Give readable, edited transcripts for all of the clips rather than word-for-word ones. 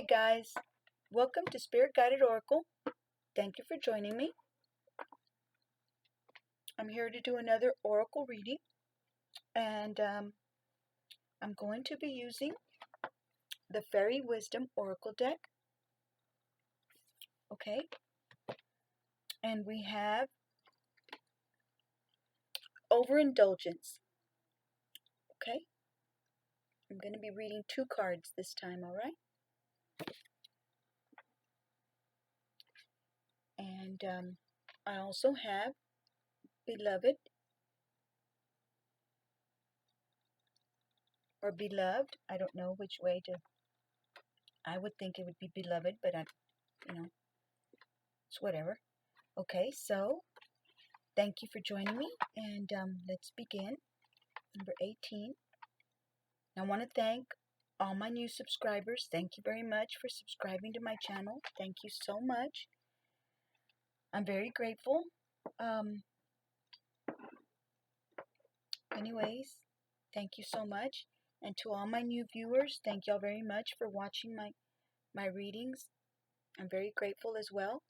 Hey guys, welcome to Spirit Guided Oracle. Thank you for joining me. I'm here to do another Oracle reading, and I'm going to be using the Fairy Wisdom Oracle deck. Okay, and we have Overindulgence. Okay, I'm going to be reading 2 cards this time, alright? And I also have Beloved or Beloved. I don't know which way to. I would think it would be Beloved, but it's whatever. Okay, so thank you for joining me, and let's begin. Number 18. I want to thank all my new subscribers. Thank you very much for subscribing to my channel. Thank you so much. I'm very grateful. Anyways, thank you so much. And to all my new viewers, thank y'all very much for watching my readings. I'm very grateful as well.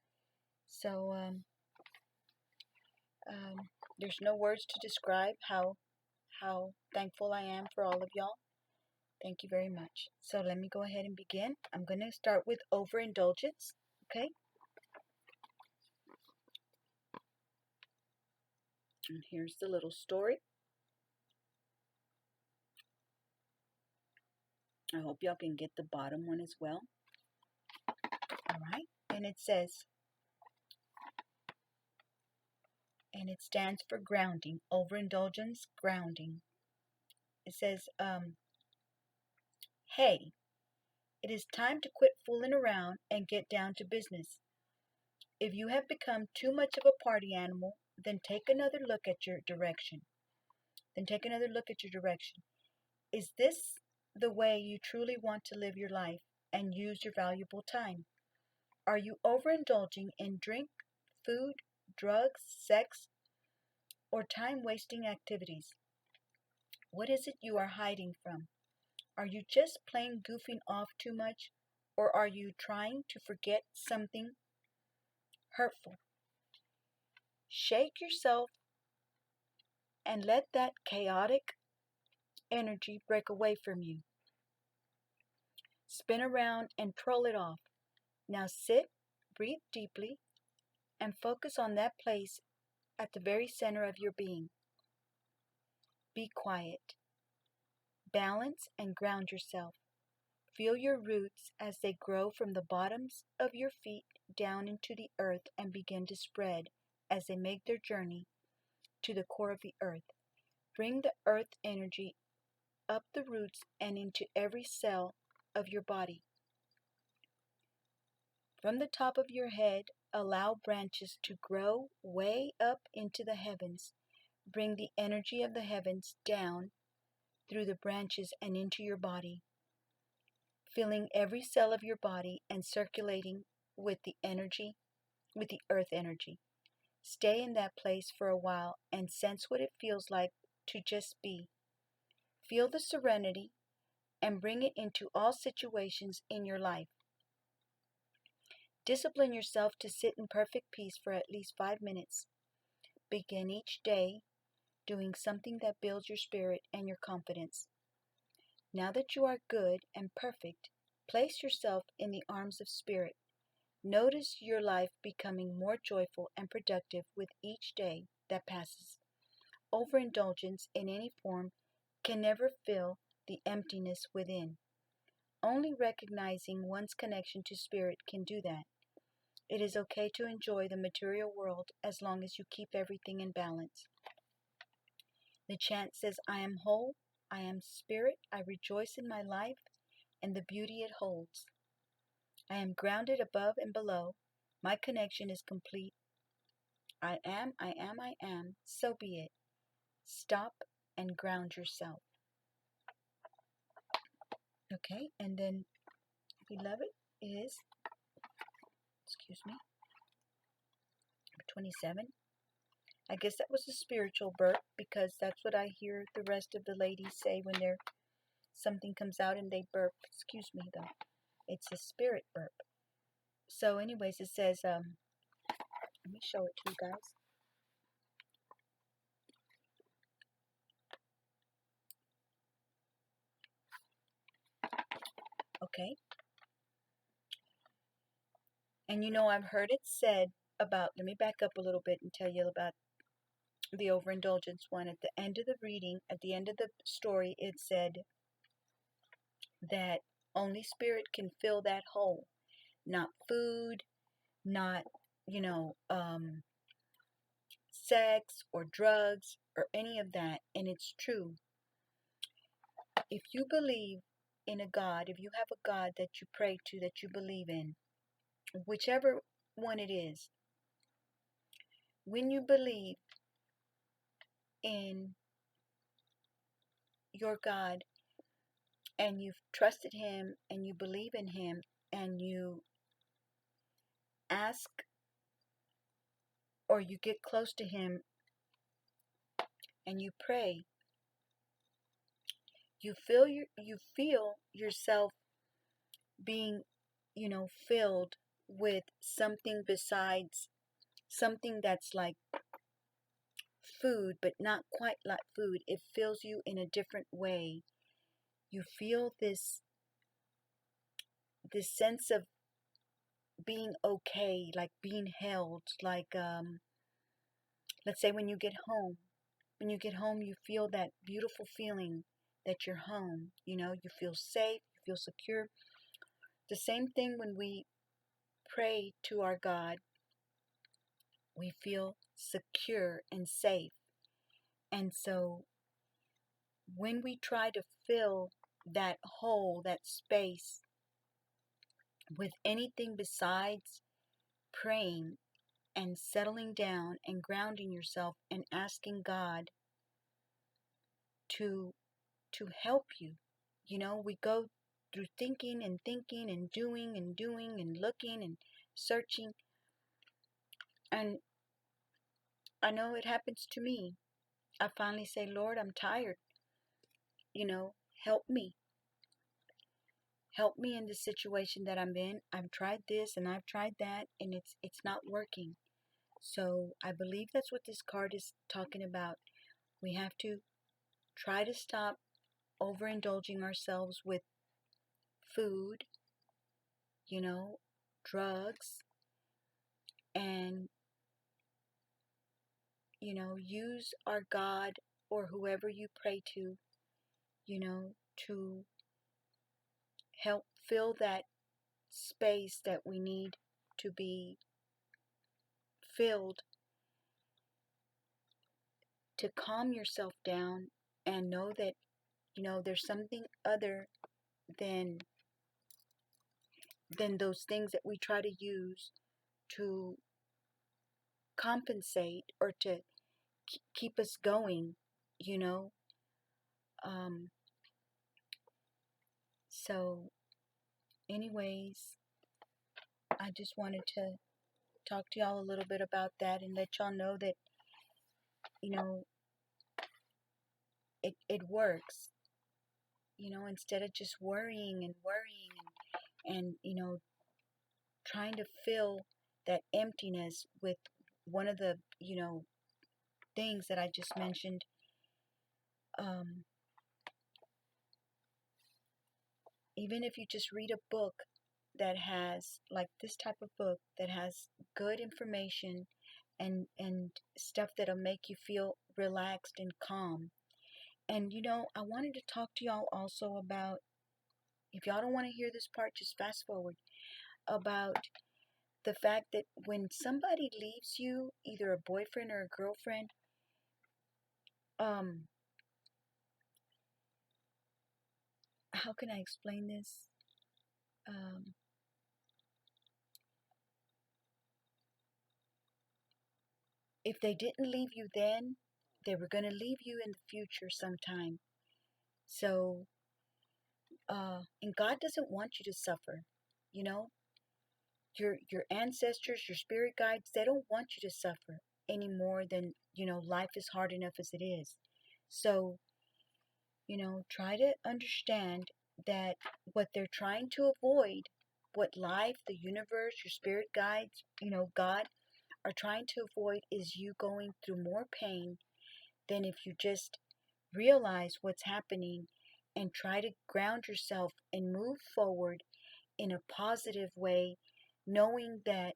So, there's no words to describe how thankful I am for all of y'all. Thank you very much. So let me go ahead and begin. I'm going to start with Overindulgence. Okay. And here's the little story. I hope y'all can get the bottom one as well. Alright. And it says, and it stands for grounding. Overindulgence, grounding. It says, hey, it is time to quit fooling around and get down to business. If you have become too much of a party animal, then take another look at your direction. Is this the way you truly want to live your life and use your valuable time? Are you overindulging in drink, food, drugs, sex, or time-wasting activities? What is it you are hiding from? Are you just plain goofing off too much, or are you trying to forget something hurtful? Shake yourself and let that chaotic energy break away from you. Spin around and twirl it off. Now sit, breathe deeply, and focus on that place at the very center of your being. Be quiet. Balance and ground yourself. Feel your roots as they grow from the bottoms of your feet down into the earth and begin to spread as they make their journey to the core of the earth. Bring the earth energy up the roots and into every cell of your body. From the top of your head, allow branches to grow way up into the heavens. Bring the energy of the heavens down through the branches and into your body, filling every cell of your body and circulating with the earth energy. Stay in that place for a while and sense what it feels like to just be. Feel the serenity and bring it into all situations in your life. Discipline yourself to sit in perfect peace for at least 5 minutes. Begin each day doing something that builds your spirit and your confidence. Now that you are good and perfect, place yourself in the arms of Spirit. Notice your life becoming more joyful and productive with each day that passes. Overindulgence in any form can never fill the emptiness within. Only recognizing one's connection to Spirit can do that. It is okay to enjoy the material world as long as you keep everything in balance. The chant says, I am whole, I am spirit, I rejoice in my life and the beauty it holds. I am grounded above and below. My connection is complete. I am, so be it. Stop and ground yourself. Okay, and then Beloved is, number 27. I guess that was a spiritual burp because that's what I hear the rest of the ladies say when something comes out and they burp. Excuse me though. It's a spirit burp. So anyways, it says, let me show it to you guys. Okay. And I've heard it said about, let me back up a little bit and tell you about the overindulgence one. At the end of the reading, at the end of the story, it said that only spirit can fill that hole, not food, not, sex or drugs or any of that. And it's true. If you believe in a God, if you have a God that you pray to, that you believe in, whichever one it is, when you believe in your God and you've trusted Him and you believe in Him and you ask or you get close to Him and you pray, you feel yourself being, filled with something besides something that's like food, but not quite like food. It fills you in a different way. You feel this sense of being okay, like being held, like let's say when you get home. When you get home, you feel that beautiful feeling that you're home. You feel safe, you feel secure. The same thing when we pray to our God, we feel secure and safe. And so when we try to fill that hole, that space, with anything besides praying and settling down and grounding yourself and asking God to help you. We go through thinking and doing and looking and searching. And I know it happens to me. I finally say, Lord, I'm tired. Help me. Help me in the situation that I'm in. I've tried this and I've tried that and it's not working. So I believe that's what this card is talking about. We have to try to stop overindulging ourselves with food, drugs, and, use our God or whoever you pray to help fill that space that we need to be filled, to calm yourself down and know that, there's something other than those things that we try to use to compensate or to keep us going, you know. Um, so, anyways, I just wanted to talk to y'all a little bit about that and let y'all know that, it works. Instead of just worrying and trying to fill that emptiness with one of the, things that I just mentioned. Um, Even if you just read a book that has, like this type of book, that has good information and stuff that'll make you feel relaxed and calm. And I wanted to talk to y'all also about, if y'all don't want to hear this part, just fast forward, about the fact that when somebody leaves you, either a boyfriend or a girlfriend, um, how can I explain this? Um, if they didn't leave you then, they were going to leave you in the future sometime. So, and God doesn't want you to suffer. You know, your ancestors, your spirit guides, they don't want you to suffer any more than, life is hard enough as it is. So, try to understand that what they're trying to avoid what life, the universe, your spirit guides, God, are trying to avoid is you going through more pain than if you just realize what's happening and try to ground yourself and move forward in a positive way, knowing that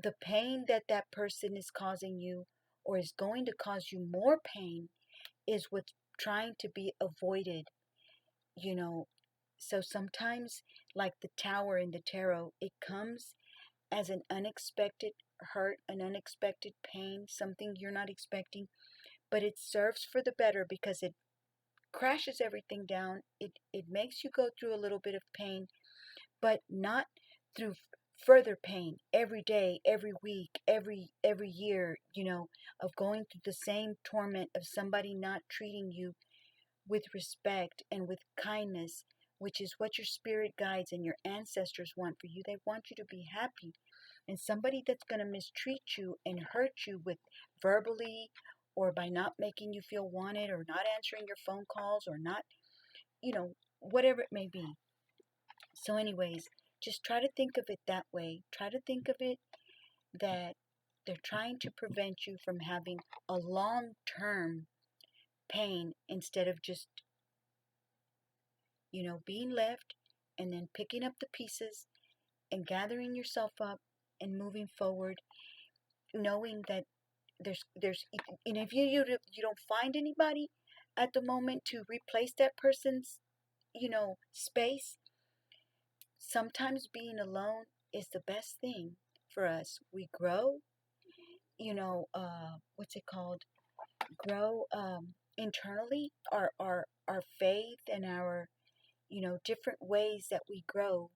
the pain that that person is causing you or is going to cause you more pain is what's trying to be avoided, you know. So sometimes, like the tower in the tarot, it comes as an unexpected hurt, an unexpected pain, something you're not expecting, but it serves for the better because it crashes everything down. It makes you go through a little bit of pain, but not through further pain every day, every week, every year, of going through the same torment of somebody not treating you with respect and with kindness, which is what your spirit guides and your ancestors want for you. They want you to be happy. And somebody that's going to mistreat you and hurt you with verbally or by not making you feel wanted or not answering your phone calls or not, whatever it may be. So anyways, just try to think of it that way. Try to think of it that they're trying to prevent you from having a long-term pain instead of just, being left and then picking up the pieces and gathering yourself up and moving forward, knowing that there's and if you don't find anybody at the moment to replace that person's space, sometimes being alone is the best thing for us. We grow, what's it called, grow internally, our faith and our different ways that we grow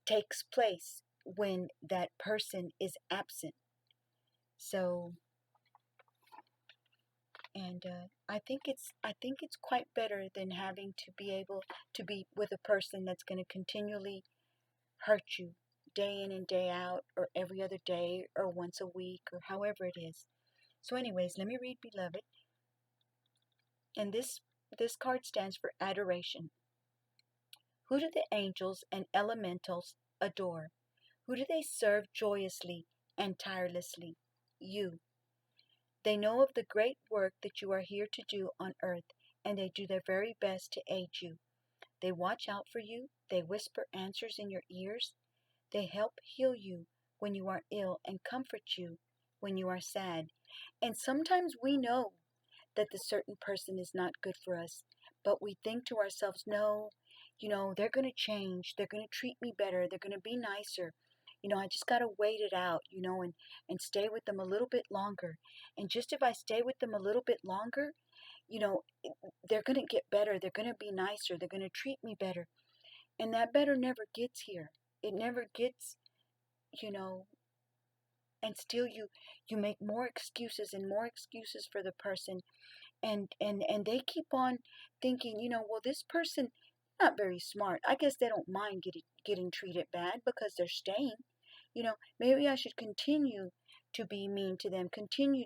takes place when that person is absent. So, and I think it's quite better than having to be able to be with a person that's going to continually hurt you day in and day out, or every other day, or once a week, or however it is. So anyways, let me read Beloved. And this card stands for adoration. Who do the angels and elementals adore? Who do they serve joyously and tirelessly? You. They know of the great work that you are here to do on earth, and they do their very best to aid you. They watch out for you. They whisper answers in your ears. They help heal you when you are ill and comfort you when you are sad. And sometimes we know that the certain person is not good for us, but we think to ourselves, no, they're going to change. They're going to treat me better. They're going to be nicer. I just got to wait it out, and stay with them a little bit longer. And just if I stay with them a little bit longer, you know, they're going to get better. They're going to be nicer. They're going to treat me better. And that better never gets here. It never gets, you know, and still you make more excuses and more excuses for the person. And they keep on thinking, well, this person not very smart. I guess they don't mind getting treated bad because they're staying. Maybe I should continue to be mean to them, continue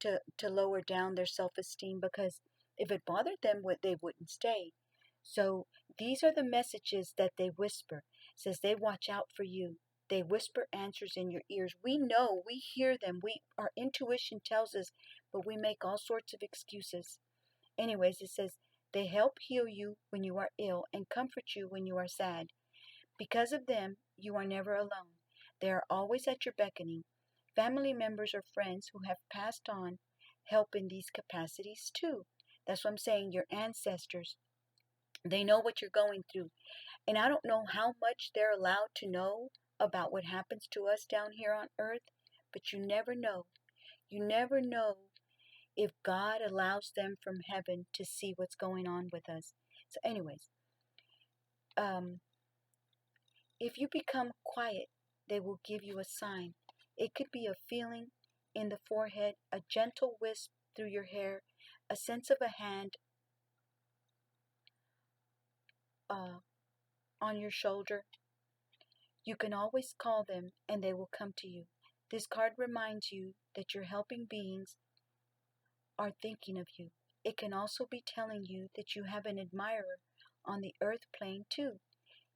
to lower down their self-esteem, because if it bothered them, they wouldn't stay. So these are the messages that they whisper. It says they watch out for you. They whisper answers in your ears. We know, we hear them. Our intuition tells us, but we make all sorts of excuses. Anyways, it says they help heal you when you are ill and comfort you when you are sad. Because of them, you are never alone. They are always at your beckoning. Family members or friends who have passed on help in these capacities too. That's what I'm saying. Your ancestors, they know what you're going through. And I don't know how much they're allowed to know about what happens to us down here on earth, but you never know. You never know if God allows them from heaven to see what's going on with us. So anyways, if you become quiet, they will give you a sign. It could be a feeling in the forehead, a gentle wisp through your hair, a sense of a hand on your shoulder. You can always call them and they will come to you. This card reminds you that your helping beings are thinking of you. It can also be telling you that you have an admirer on the earth plane too.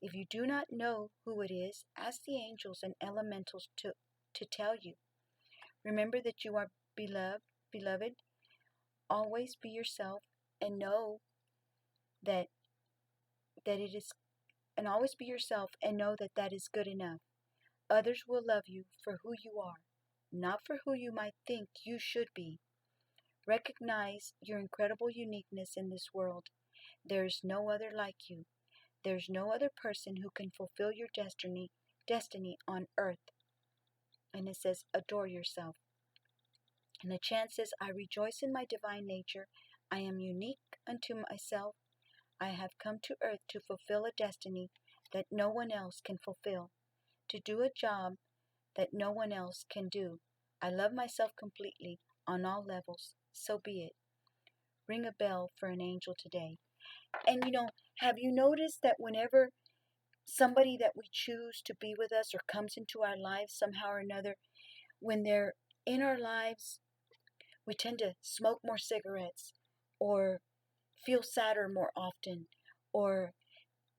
If you do not know who it is, ask the angels and elementals to tell you. Remember that you are beloved. Always be yourself and know that it is, and always be yourself and know that that is good enough. Others will love you for who you are, not for who you might think you should be. Recognize your incredible uniqueness in this world. There is no other like you. There's no other person who can fulfill your destiny on earth. And it says, adore yourself. And the chant says, I rejoice in my divine nature. I am unique unto myself. I have come to earth to fulfill a destiny that no one else can fulfill, to do a job that no one else can do. I love myself completely on all levels. So be it. Ring a bell for an angel today. And have you noticed that whenever somebody that we choose to be with us or comes into our lives somehow or another, when they're in our lives, we tend to smoke more cigarettes or feel sadder more often, or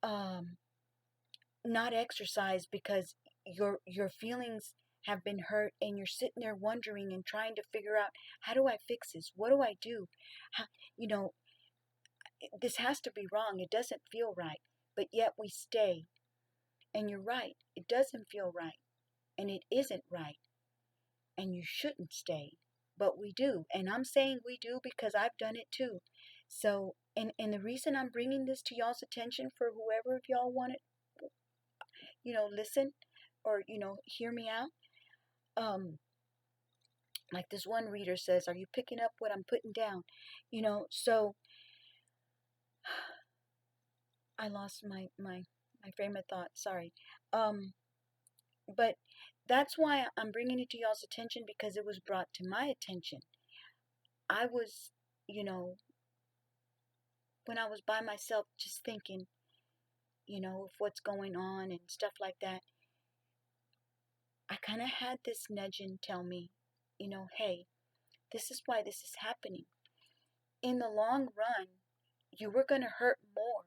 not exercise because your feelings have been hurt and you're sitting there wondering and trying to figure out, how do I fix this? What do I do? How, this has to be wrong. It doesn't feel right. But yet we stay. And you're right. It doesn't feel right. And it isn't right. And you shouldn't stay. But we do. And I'm saying we do because I've done it too. So, and the reason I'm bringing this to y'all's attention, for whoever of y'all want it, listen or, hear me out. Like this one reader says, are you picking up what I'm putting down? So I lost my frame of thought. Sorry. But that's why I'm bringing it to y'all's attention, because it was brought to my attention. I was, when I was by myself just thinking, of what's going on and stuff like that, I kind of had this nudging tell me, hey, this is why this is happening. In the long run, you were going to hurt more,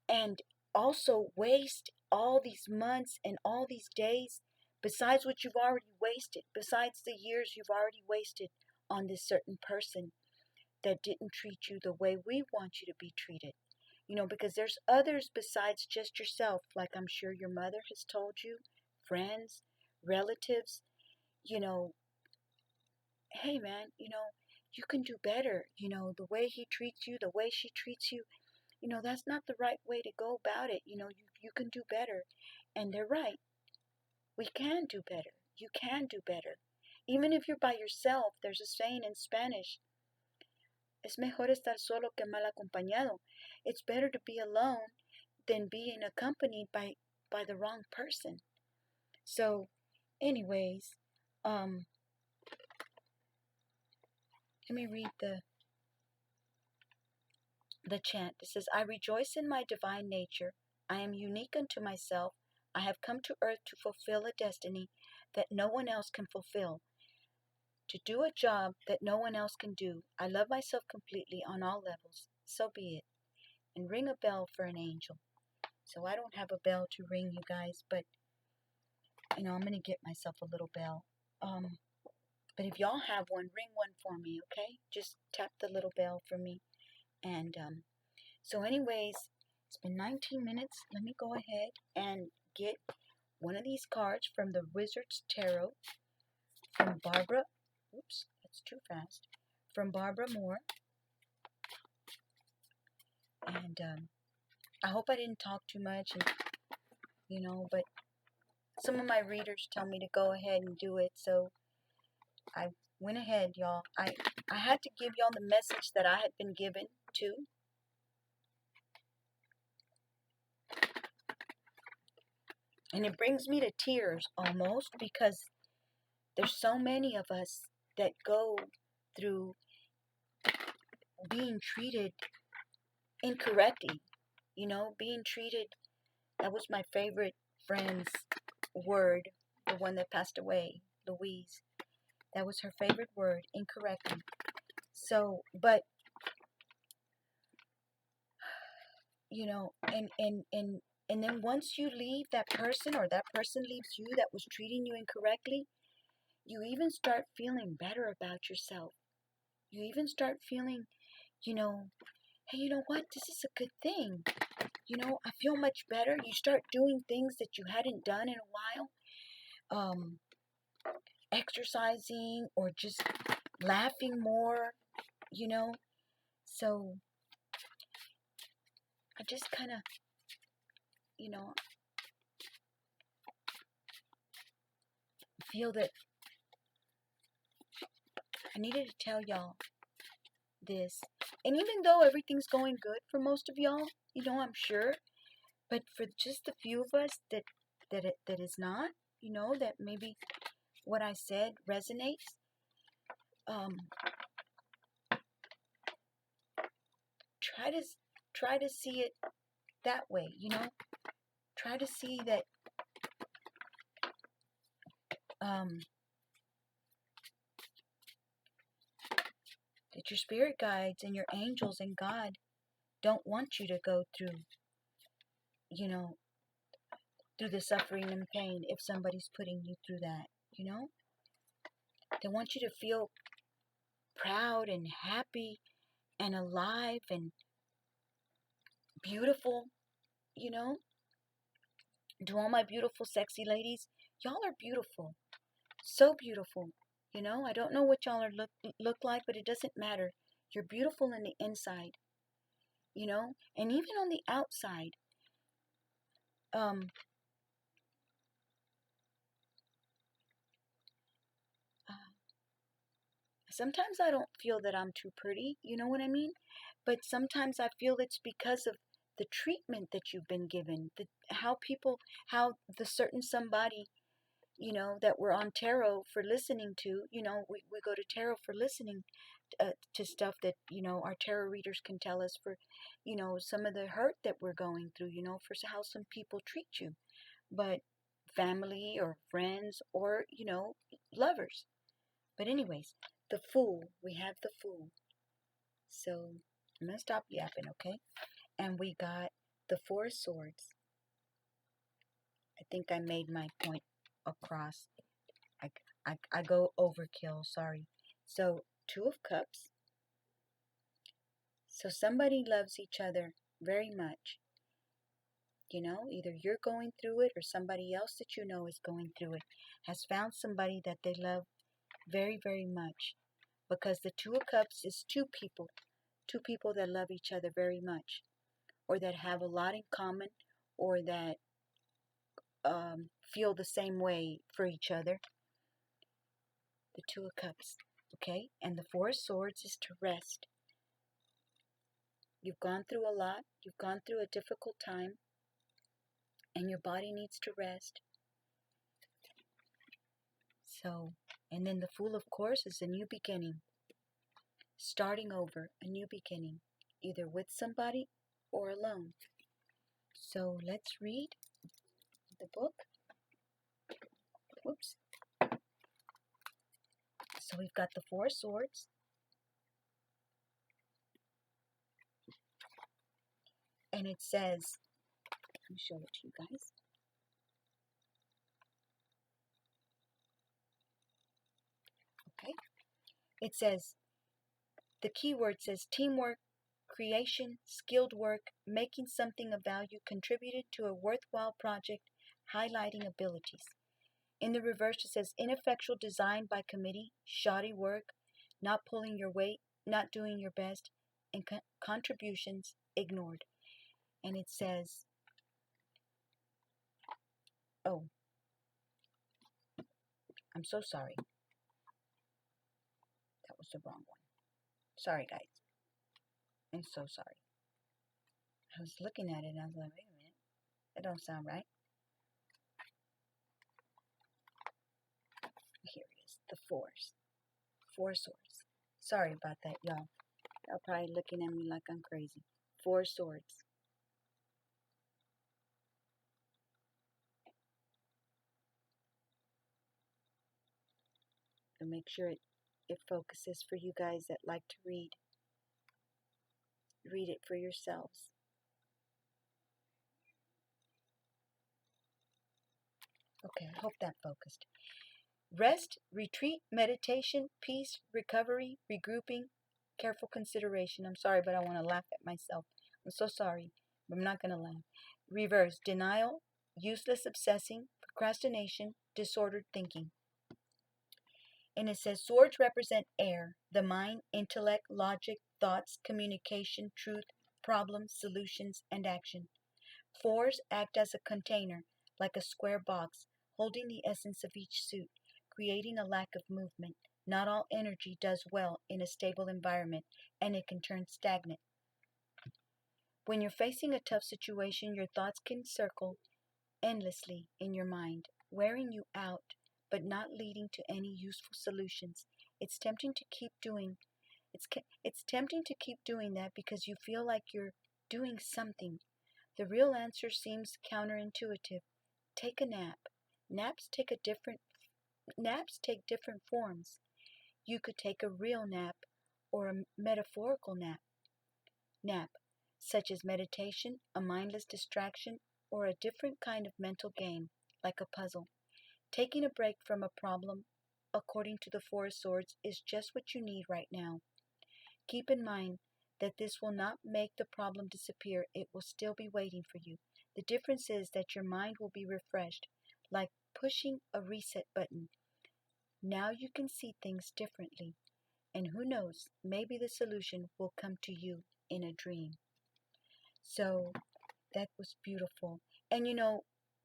and also waste all these months and all these days, besides what you've already wasted, besides the years you've already wasted on this certain person that didn't treat you the way we want you to be treated. Because there's others besides just yourself, like I'm sure your mother has told you, friends, relatives, hey man, you can do better. The way he treats you, the way she treats you, that's not the right way to go about it. You can do better. And they're right. We can do better. You can do better. Even if you're by yourself, there's a saying in Spanish, es mejor estar solo que mal acompañado. It's better to be alone than being accompanied by the wrong person. So, anyways, let me read the chant. It says, I rejoice in my divine nature. I am unique unto myself. I have come to earth to fulfill a destiny that no one else can fulfill, to do a job that no one else can do. I love myself completely on all levels. So be it. And ring a bell for an angel. So I don't have a bell to ring, you guys, but I'm going to get myself a little bell. But if y'all have one, ring one for me, okay? Just tap the little bell for me. And so anyways, it's been 19 minutes. Let me go ahead and get one of these cards from the Wizard's Tarot from Barbara. Oops, that's too fast. From Barbara Moore. And I hope I didn't talk too much, and but some of my readers tell me to go ahead and do it, so I went ahead, y'all. I had to give y'all the message that I had been given too. And it brings me to tears almost, because there's so many of us that go through being treated incorrectly, being treated, that was my favorite friend's word, the one that passed away, Louise. That was her favorite word, incorrectly. So, but and then once you leave that person, or that person leaves you that was treating you incorrectly, you even start feeling better about yourself. You even start feeling, hey, you know what? This is a good thing. I feel much better. You start doing things that you hadn't done in a while. Exercising, or just laughing more, So I just kind of, feel that I needed to tell y'all this. And even though everything's going good for most of y'all, I'm sure, but for just the few of us that is not, that maybe what I said resonates, um, try to see it that way, Try to see that that your spirit guides and your angels and God don't want you to go through, you know, through the suffering and pain if somebody's putting you through that, They want you to feel proud and happy and alive and beautiful, you know? To all my beautiful, sexy ladies, y'all are beautiful. So beautiful. I don't know what y'all look like, but it doesn't matter. You're beautiful in the inside, and even on the outside. Um, uh, Sometimes I don't feel that I'm too pretty, you know what I mean? But sometimes I feel it's because of the treatment that you've been given, how the certain somebody, that we're on tarot for listening to, we go to tarot for listening to stuff that, our tarot readers can tell us for, some of the hurt that we're going through, for how some people treat you, but family or friends or, lovers. But anyways, the Fool, we have the Fool. So I'm going to stop yapping, okay? And we got the Four of Swords. I think I made my point across. I go overkill, sorry. So, Two of Cups. So somebody loves each other very much. Either you're going through it or somebody else that you know is going through it has found somebody that they love very, very much. Because the Two of Cups is two people that love each other very much, or that have a lot in common, or that feel the same way for each other. The Two of Cups, okay? And the Four of Swords is to rest. You've gone through a lot. You've gone through a difficult time, and your body needs to rest. So, and then the Fool, of course, is a new beginning. Starting over, a new beginning, either with somebody or alone. So let's read the book. Whoops. So we've got the Four Swords. And it says, let me show it to you guys. Okay. It says, the keyword says teamwork, creation, skilled work, making something of value, contributed to a worthwhile project, highlighting abilities. In the reverse, it says ineffectual design by committee, shoddy work, not pulling your weight, not doing your best, and contributions ignored. And it says, oh, I'm so sorry. That was the wrong one. Sorry, guys. I'm so sorry. I was looking at it and I was like, wait a minute. That don't sound right. Here it is. The Four Swords. Sorry about that, y'all. Y'all probably looking at me like I'm crazy. Four Swords. And make sure it focuses for you guys that like to read. Read it for yourselves. Okay, I hope that focused. Rest, retreat, meditation, peace, recovery, regrouping, careful consideration. I'm sorry, but I want to laugh at myself. I'm so sorry, but I'm not going to laugh. Reverse, denial, useless obsessing, procrastination, disordered thinking. And it says swords represent air, the mind, intellect, logic, thoughts, communication, truth, problems, solutions, and action. Fours act as a container, like a square box, holding the essence of each suit, creating a lack of movement. Not all energy does well in a stable environment, and it can turn stagnant. When you're facing a tough situation, your thoughts can circle endlessly in your mind, wearing you out, but not leading to any useful solutions. It's tempting to keep doing it's tempting to keep doing that because you feel like you're doing something. The real answer seems counterintuitive. Take a nap. Naps take a different Naps take different forms. You could take a real nap or a metaphorical nap, such as meditation, a mindless distraction, or a different kind of mental game, like a puzzle. Taking a break from a problem, according to the Four of Swords, is just what you need right now. Keep in mind that this will not make the problem disappear. It will still be waiting for you. The difference is that your mind will be refreshed, like pushing a reset button. Now you can see things differently. And who knows, maybe the solution will come to you in a dream. So that was beautiful. And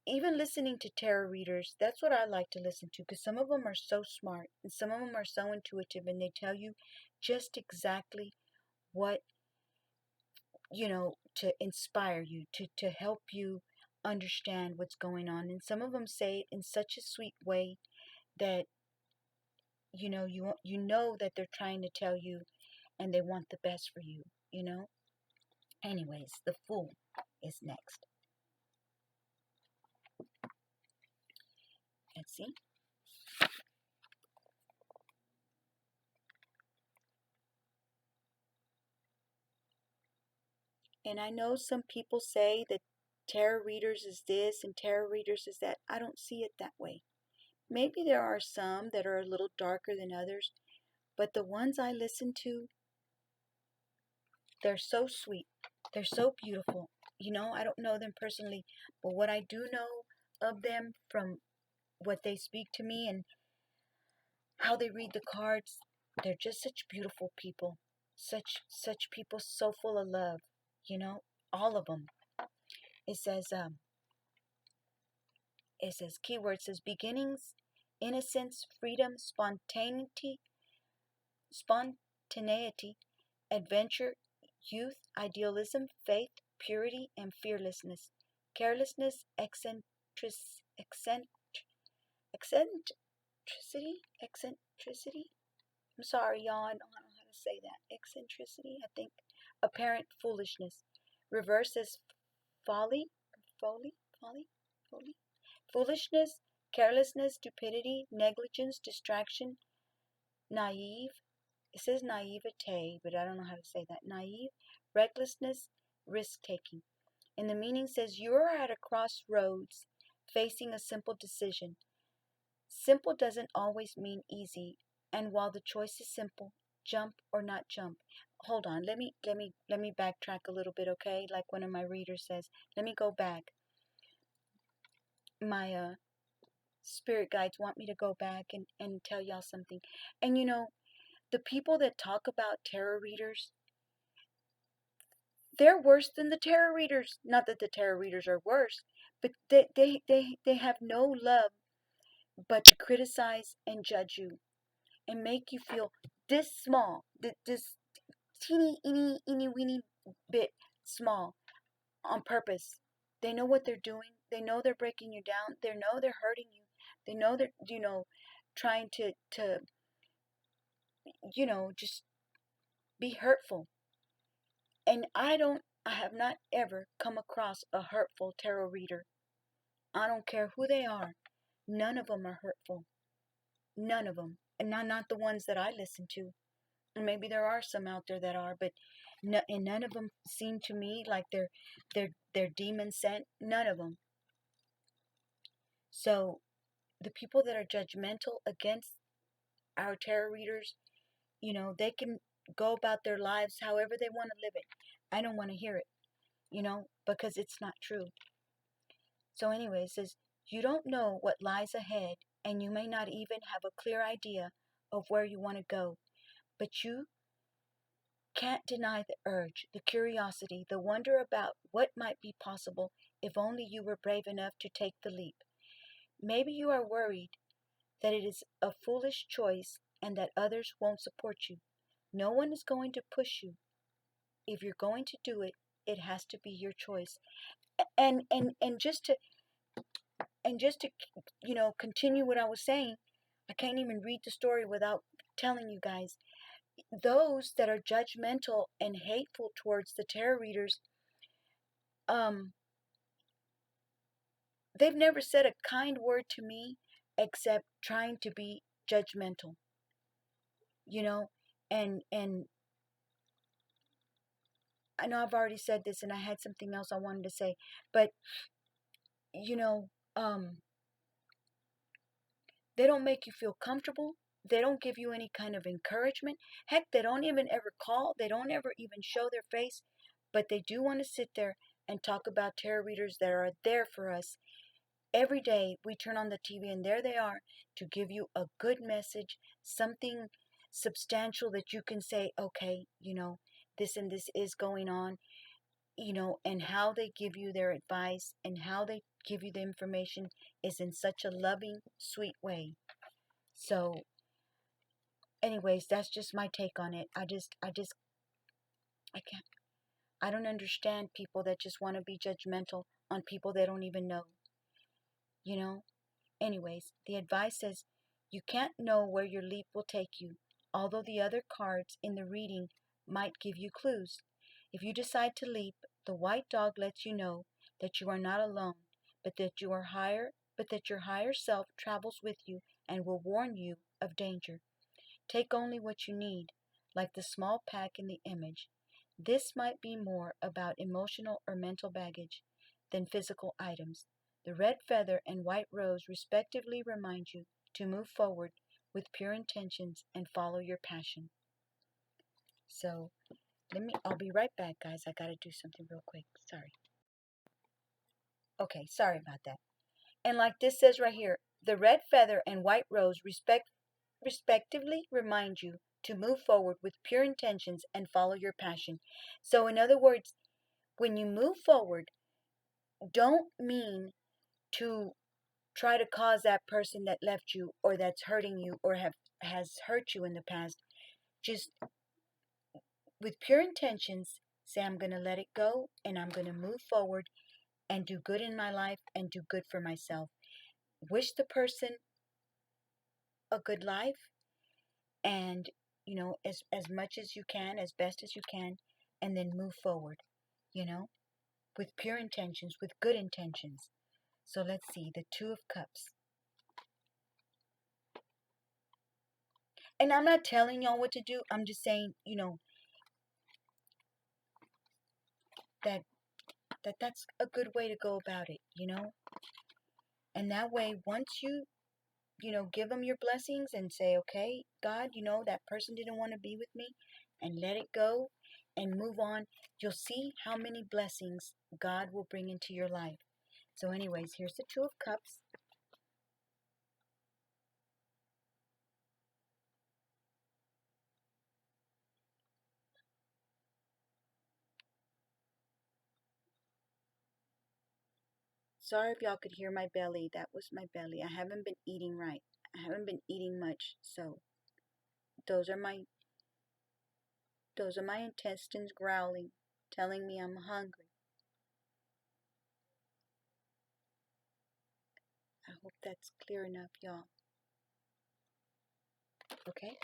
even listening to tarot readers, that's what I like to listen to because some of them are so smart and some of them are so intuitive and they tell you just exactly what, to inspire you, to help you understand what's going on. And some of them say it in such a sweet way that, you know that they're trying to tell you and they want the best for you. Anyways, the Fool is next. Let's see. And I know some people say that tarot readers is this and tarot readers is that. I don't see it that way. Maybe there are some that are a little darker than others, but the ones I listen to, they're so sweet. They're so beautiful. I don't know them personally, but what I do know of them from what they speak to me and how they read the cards, they're just such beautiful people. Such people so full of love, all of them. It says keyword says beginnings, innocence, freedom, spontaneity, adventure, youth, idealism, faith, purity, and fearlessness, carelessness, eccentricity. I'm sorry, y'all. I don't know how to say that. Eccentricity, I think. Apparent foolishness. Reverse is folly, folly. Foolishness, carelessness, stupidity, negligence, distraction, naive. It says naivete, but I don't know how to say that. Naive, recklessness, risk taking. And the meaning says you are at a crossroads facing a simple decision. Simple doesn't always mean easy, and while the choice is simple, jump or not jump. Hold on, let me backtrack a little bit, okay? Like one of my readers says, let me go back. My spirit guides want me to go back and tell y'all something. And the people that talk about tarot readers, they're worse than the tarot readers. Not that the tarot readers are worse, but they have no love but to criticize and judge you and make you feel this small, this teeny weeny bit small on purpose. They know what they're doing. They know they're breaking you down. They know they're hurting you. They know they're trying to just be hurtful. And I have not ever come across a hurtful tarot reader. I don't care who they are. None of them are hurtful. None of them. And not the ones that I listen to. And maybe there are some out there that are, but and none of them seem to me like they're demon sent. None of them. So the people that are judgmental against our tarot readers, they can go about their lives however they want to live it. I don't want to hear it, because it's not true. So anyway, it says, you don't know what lies ahead, and you may not even have a clear idea of where you want to go, but you can't deny the urge, the curiosity, the wonder about what might be possible if only you were brave enough to take the leap. Maybe you are worried that it is a foolish choice and that others won't support you. No one is going to push you. If you're going to do it, it has to be your choice. And just to continue what I was saying, I can't even read the story without telling you guys. Those that are judgmental and hateful towards the tarot readers, they've never said a kind word to me except trying to be judgmental, and I know I've already said this and I had something else I wanted to say, but you know, um, they don't make you feel comfortable. They don't give you any kind of encouragement. Heck, they don't even ever call. They don't ever even show their face, but they do want to sit there and talk about tarot readers that are there for us. Every day we turn on the TV and there they are to give you a good message, something substantial that you can say, okay, this and this is going on, and how they give you their advice and how they give you the information is in such a loving, sweet way. So, anyways, that's just my take on it. I can't, I don't understand people that just want to be judgmental on people they don't even know, you know? Anyways, the advice says you can't know where your leap will take you, although the other cards in the reading might give you clues. If you decide to leap, the white dog lets you know that you are not alone, but that your higher self travels with you and will warn you of danger. Take only what you need, like the small pack in the image. This might be more about emotional or mental baggage than physical items. The red feather and white rose respectively remind you to move forward with pure intentions and follow your passion. So, I'll be right back, guys. I gotta do something real quick. Sorry. Okay, sorry about that. And like this says right here, the red feather and white rose respectively remind you to move forward with pure intentions and follow your passion. So, in other words, when you move forward, don't mean to try to cause that person that left you or that's hurting you or has hurt you in the past. Just with pure intentions, say, I'm going to let it go and I'm going to move forward and do good in my life and do good for myself. Wish the person a good life and, as much as you can, as best as you can, and then move forward, you know, with pure intentions, with good intentions. So let's see, the Two of Cups. And I'm not telling y'all what to do. I'm just saying, that that's a good way to go about it, And that way, once you, give them your blessings and say, okay, God, that person didn't want to be with me, and let it go and move on, you'll see how many blessings God will bring into your life. So anyways, here's the Two of Cups. Sorry if y'all could hear my belly. That was my belly. I haven't been eating right. I haven't been eating much. So those are my intestines growling, telling me I'm hungry. I hope that's clear enough, y'all. Okay?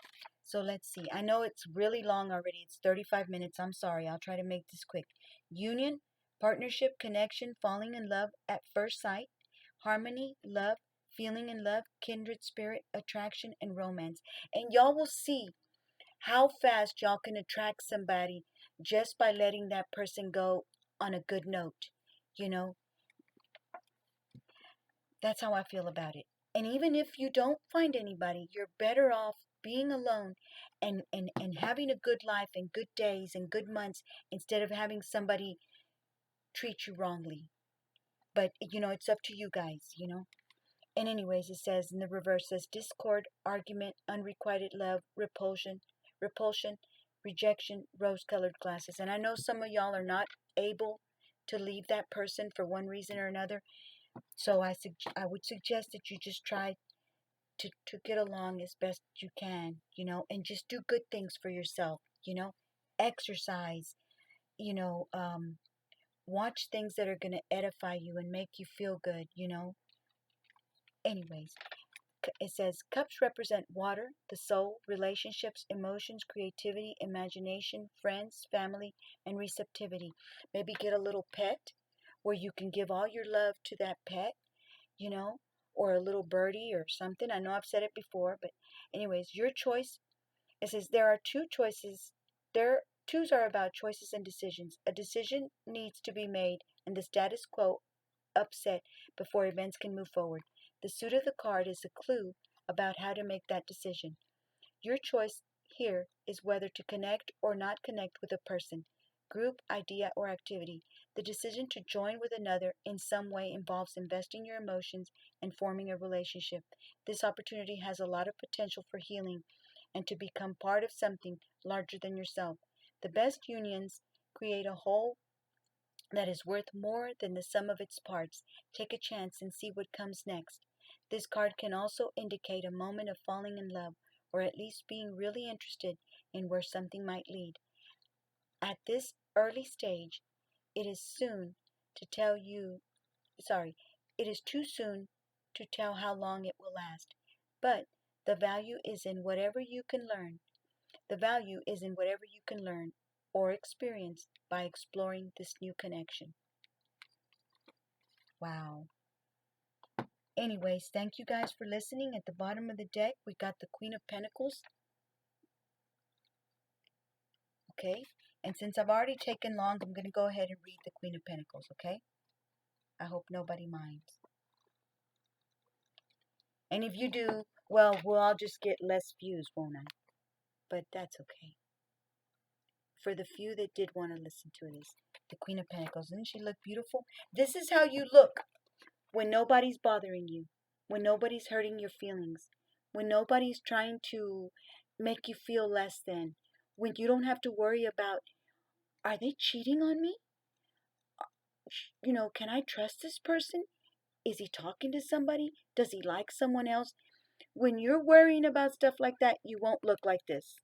So let's see. I know it's really long already. It's 35 minutes. I'm sorry. I'll try to make this quick. Union, partnership, connection, falling in love at first sight, harmony, love, feeling in love, kindred spirit, attraction, and romance. And y'all will see how fast y'all can attract somebody just by letting that person go on a good note. You know, That's how I feel about it. And even if you don't find anybody, you're better off being alone and having a good life and good days and good months instead of having somebody treat you wrongly. But, it's up to you guys. And anyways, it says in the reverse says discord, argument, unrequited love, repulsion, rejection, rose-colored glasses. And I know some of y'all are not able to leave that person for one reason or another. So I would suggest that you just try to get along as best you can, and just do good things for yourself. Exercise, you know, um, watch things that are going to edify you and make you feel good. Anyways, it says cups represent water, the soul, relationships, emotions, creativity, imagination, friends, family, and receptivity. Maybe get a little pet where you can give all your love to that pet, you know, or a little birdie or something. I know I've said it before, but anyways, your choice. It says there are two choices. There twos are about choices and decisions. A decision needs to be made, and the status quo upset before events can move forward. The suit of the card is a clue about how to make that decision. Your choice here is whether to connect or not connect with a person, group, idea, or activity. The decision to join with another in some way involves investing your emotions and forming a relationship. This opportunity has a lot of potential for healing and to become part of something larger than yourself. The best unions create a whole that is worth more than the sum of its parts. Take a chance and see what comes next. This card can also indicate a moment of falling in love, or at least being really interested in where something might lead. At this early stage, it is soon to tell you, sorry, it is too soon to tell how long it will last. But the value is in whatever you can learn. The value is in whatever you can learn or experience by exploring this new connection. Wow. Anyways, thank you guys for listening. At the bottom of the deck, we got the Queen of Pentacles. Okay? And since I've already taken long, I'm going to go ahead and read the Queen of Pentacles, okay? I hope nobody minds. And if you do, well, we'll all just get less views, won't I? But that's okay. For the few that did want to listen to this, the Queen of Pentacles. Doesn't she look beautiful? This is how you look when nobody's bothering you, when nobody's hurting your feelings, when nobody's trying to make you feel less than, when you don't have to worry about, are they cheating on me? Can I trust this person? Is he talking to somebody? Does he like someone else? When you're worrying about stuff like that, you won't look like this.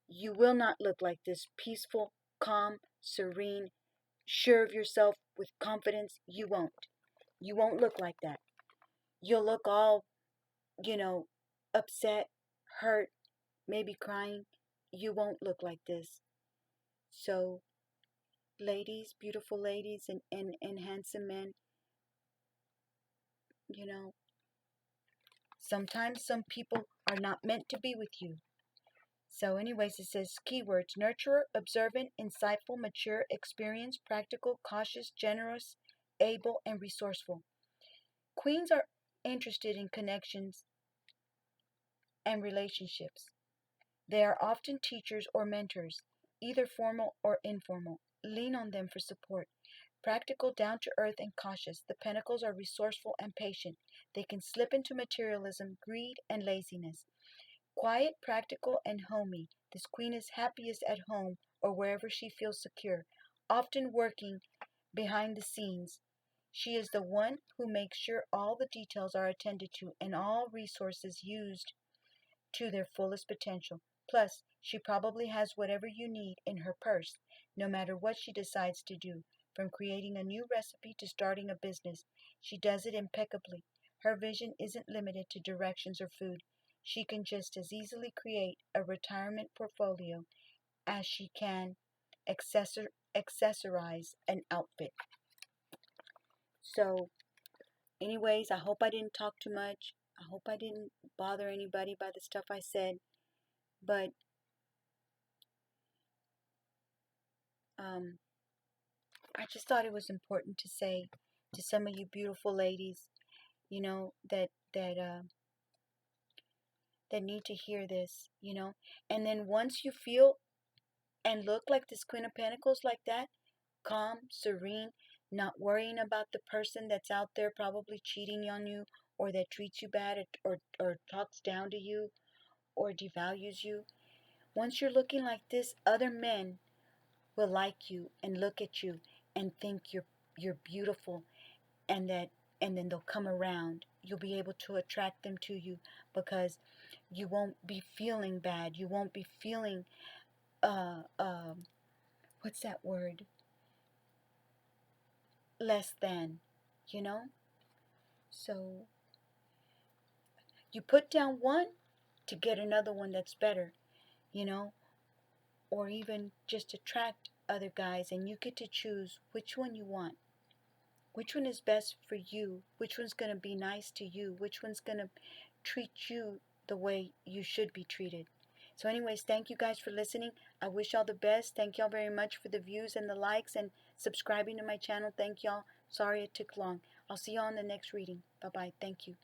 You will not look like this peaceful, calm, serene, sure of yourself with confidence. You won't. You won't look like that. You'll look all, upset, hurt, maybe crying. You won't look like this. So, ladies, beautiful ladies, and handsome men, you know, sometimes some people are not meant to be with you. So, anyways, it says keywords nurturer, observant, insightful, mature, experienced, practical, cautious, generous, able, and resourceful. Queens are interested in connections and relationships. They are often teachers or mentors, either formal or informal. Lean on them for support. Practical, down to earth, and cautious, the Pentacles are resourceful and patient. They can slip into materialism, greed, and laziness. Quiet, practical, and homey, this queen is happiest at home or wherever she feels secure, often working behind the scenes. She is the one who makes sure all the details are attended to and all resources used to their fullest potential. Plus, she probably has whatever you need in her purse, no matter what she decides to do. From creating a new recipe to starting a business, she does it impeccably. Her vision isn't limited to directions or food. She can just as easily create a retirement portfolio as she can accessorize an outfit. So, anyways, I hope I didn't talk too much. I hope I didn't bother anybody by the stuff I said. But I just thought it was important to say to some of you beautiful ladies, that need to hear this, And then once you feel and look like this Queen of Pentacles like that, calm, serene, not worrying about the person that's out there probably cheating on you, or that treats you bad, or talks down to you, or devalues you. Once you're looking like this, other men will like you and look at you and think you're beautiful, and then they'll come around. You'll be able to attract them to you because you won't be feeling bad. You won't be feeling what's that word? Less than, you know? So you put down one to get another one that's better, you know? Or even just attract other guys, and you get to choose which one you want. Which one is best for you? Which one's going to be nice to you? Which one's going to treat you the way you should be treated? So anyways, thank you guys for listening. I wish y'all the best. Thank y'all very much for the views and the likes and subscribing to my channel. Thank y'all. Sorry it took long. I'll see y'all in the next reading. Bye-bye. Thank you.